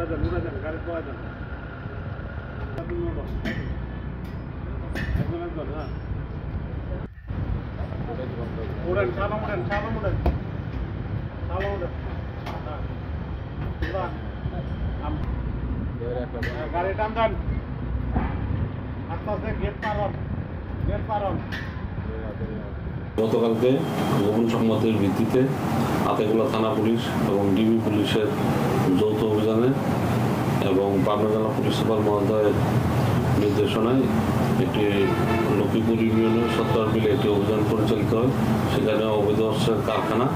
উড়াইছেন গাড়ি পাওয়াইছেন একজন একজন হ্যাঁ উড়েন সালাম উড়েন সালাম উড়েন সালাম উড়েন গাড়ি টান দেন আস্তে আস্তে গেট পার হন গতকালকে গোপন সংবাদের ভিত্তিতে আতাইকুলা থানা পুলিশ এবং ডিবি পুলিশের যৌথ অভিযানে এবং পাবনা জেলা পুলিশ সুপার মহোদয়ের নির্দেশনায় একটি লক্ষ্মীপুর ইউনিয়নের 17 বিলে একটি অভিযান পরিচালিত হয়। সেখানে অবৈধ অস্ত্রের কারখানা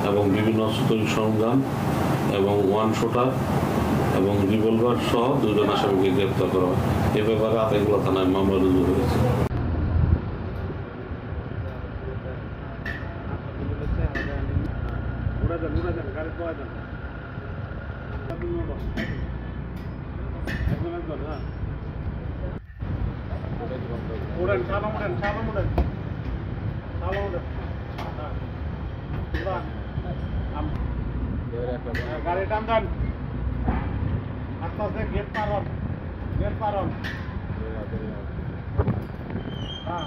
এবং বিভিন্ন অস্ত্র তৈরি সরঞ্জাম এবং ওয়ান শোটার এবং রিভলভার সহ 2 জন আসামিকে গ্রেপ্তার করা হয়। এ ব্যাপারে আতাইকুলা থানায় মামলা রুজু হয়েছে। উড়াইছেন গাড়ি পাওয়াইছেন একজন একজন হ্যাঁ উড়েন সালাম উড়েন গাড়ি টান দেন আস্তে আস্তে গেট পার হন হ্যাঁ